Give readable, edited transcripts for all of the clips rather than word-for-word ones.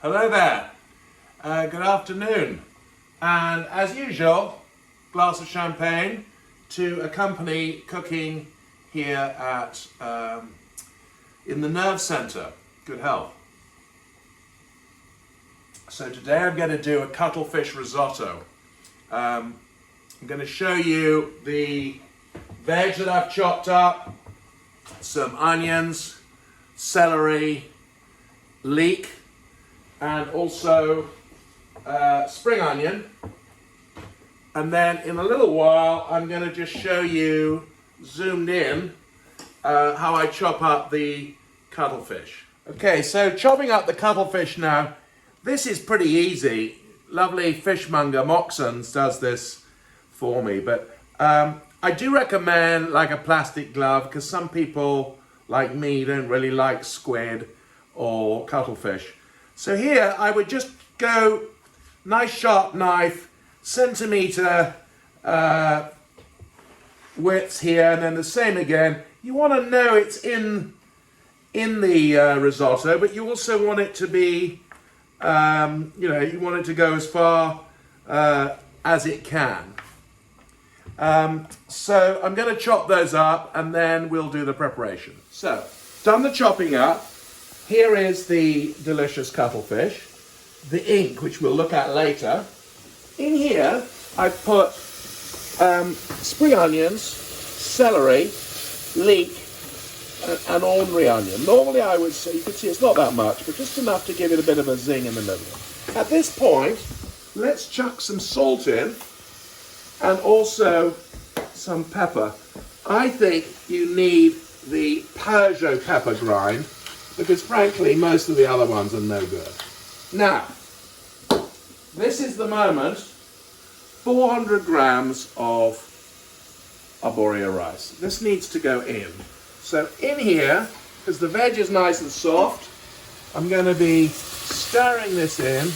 Hello there, good afternoon, and as usual, glass of champagne to accompany cooking here at in the nerve centre. Good health. So today I'm going to do a cuttlefish risotto. I'm going to show you the veg that I've chopped up, some onions, celery, leek, and also spring onion. And then in a little while, I'm going to just show you, zoomed in, how I chop up the cuttlefish. Okay, so chopping up the cuttlefish now, this is pretty easy. Lovely fishmonger Moxon's does this for me, but I do recommend like a plastic glove because some people like me don't really like squid or cuttlefish. So here I would just go nice sharp knife, centimetre width here, and then the same again. You want to know it's in the risotto, but you also want it to be, you want it to go as far as it can. So I'm going to chop those up and then we'll do the preparation. So, done the chopping up. Here is the delicious cuttlefish, the ink, which we'll look at later. In here, I've put spring onions, celery, leek, and ordinary onion. Normally I would say, you can see it's not that much, but just enough to give it a bit of a zing in the middle. At this point, let's chuck some salt in, and also some pepper. I think you need the Peugeot pepper grind, because frankly, most of the other ones are no good. Now, this is the moment, 400 grams of arborio rice. This needs to go in. So in here, because the veg is nice and soft, I'm going to be stirring this in,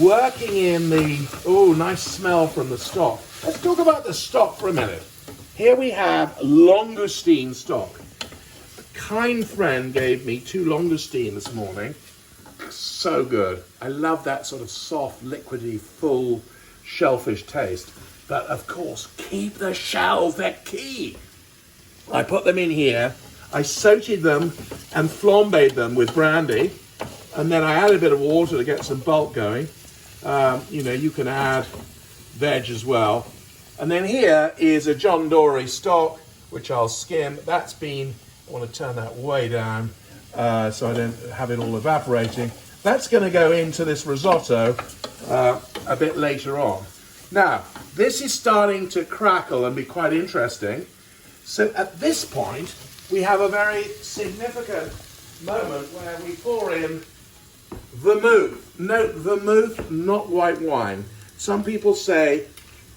working in the, nice smell from the stock. Let's talk about the stock for a minute. Here we have langoustine stock. Kind friend gave me 2 langoustine this morning. So good. I love that sort of soft, liquidy, full shellfish taste. But of course, keep the shells, they're key. I put them in here. I sauteed them and flambéed them with brandy. And then I added a bit of water to get some bulk going. You can add veg as well. And then here is a John Dory stock, which I'll skim. That's been, I want to turn that way down so I don't have it all evaporating. That's going to go into this risotto a bit later on. Now, this is starting to crackle and be quite interesting. So at this point, we have a very significant moment where we pour in vermouth. Note, vermouth, not white wine. Some people say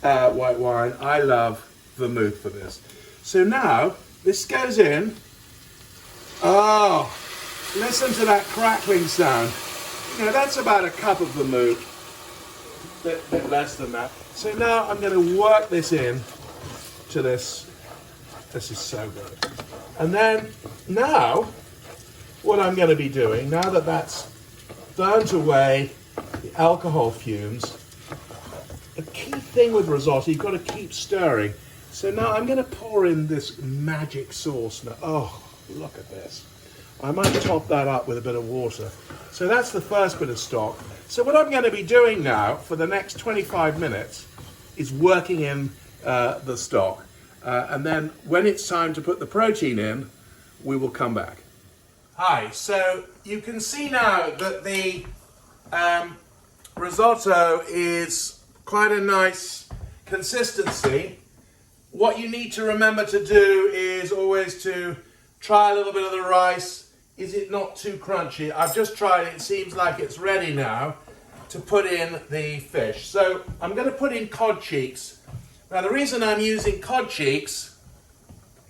white wine. I love vermouth for this. So now, this goes in. Oh, listen to that crackling sound. That's about a cup of vermouth. Bit less than that. So now I'm going to work this in to this. This is so good. And then now, what I'm going to be doing, now that that's burnt away the alcohol fumes, the key thing with risotto, you've got to keep stirring. So now I'm going to pour in this magic sauce. Now, oh, look at this. I might top that up with a bit of water. So that's the first bit of stock. So what I'm going to be doing now for the next 25 minutes is working in the stock. And then when it's time to put the protein in, we will come back. Hi, so you can see now that the risotto is quite a nice consistency. What you need to remember to do is always to try a little bit of the rice. Is it not too crunchy? I've just tried it. It seems like it's ready now to put in the fish. So I'm going to put in cod cheeks. Now the reason I'm using cod cheeks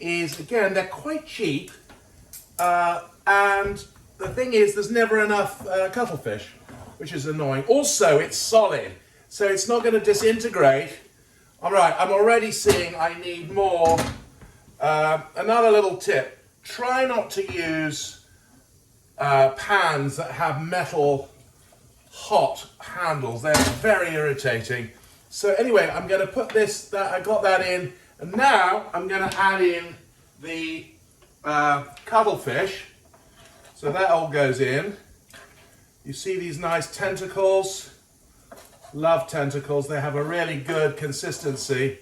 is, again, they're quite cheap. And the thing is, there's never enough cuttlefish, which is annoying. Also, it's solid, so it's not going to disintegrate. All right, I'm already seeing I need more. Another little tip, try not to use pans that have metal hot handles. They're very irritating. So anyway, I'm going to put this, I got that in, and now I'm going to add in the cuttlefish. So that all goes in. You see these nice tentacles. Love tentacles. They have a really good consistency.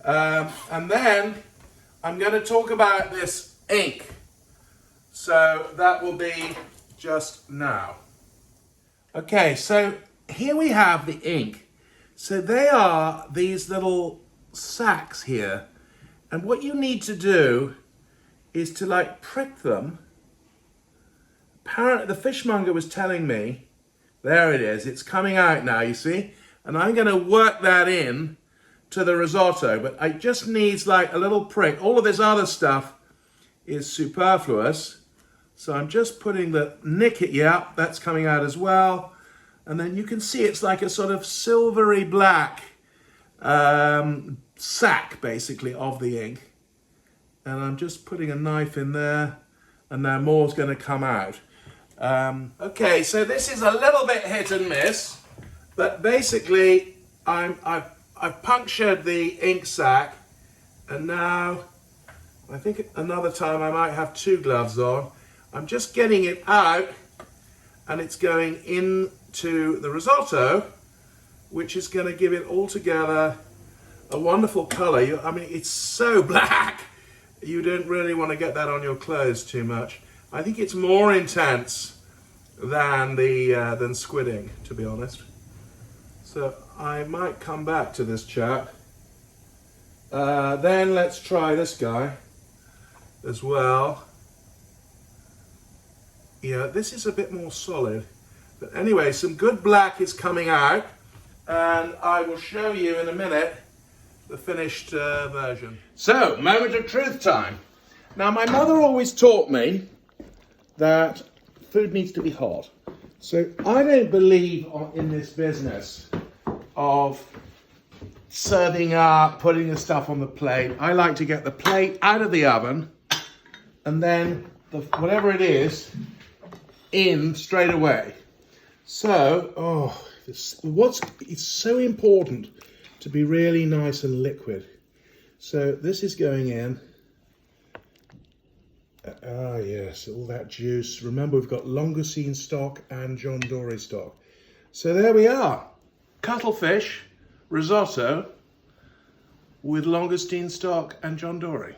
And then I'm going to talk about this ink. So that will be just now. Okay, so here we have the ink. So they are these little sacks here. And what you need to do is to like prick them. Apparently the fishmonger was telling me, there it is, it's coming out now, you see? And I'm going to work that in to the risotto, but it just needs like a little prick. All of this other stuff is superfluous. So I'm just putting yeah, that's coming out as well. And then you can see it's like a sort of silvery black sack, basically, of the ink. And I'm just putting a knife in there, and now more's going to come out. Okay, so this is a little bit hit and miss, but basically I've punctured the ink sac, and now I think another time I might have 2 gloves on. I'm just getting it out, and it's going into the risotto, which is going to give it all together a wonderful color. I mean, it's so black, you don't really want to get that on your clothes too much. I think it's more intense than than squidding, to be honest. So I might come back to this chap. Then let's try this guy as well. Yeah, this is a bit more solid. But anyway, some good black is coming out, and I will show you in a minute the finished version. So, moment of truth time. Now, my mother always taught me that food needs to be hot. So I don't believe in this business of serving up, putting the stuff on the plate. I like to get the plate out of the oven and then whatever it is in straight away. So, it's so important to be really nice and liquid. So this is going in. Ah, yes, all that juice. Remember, we've got langoustine stock and John Dory stock. So there we are. Cuttlefish risotto with langoustine stock and John Dory.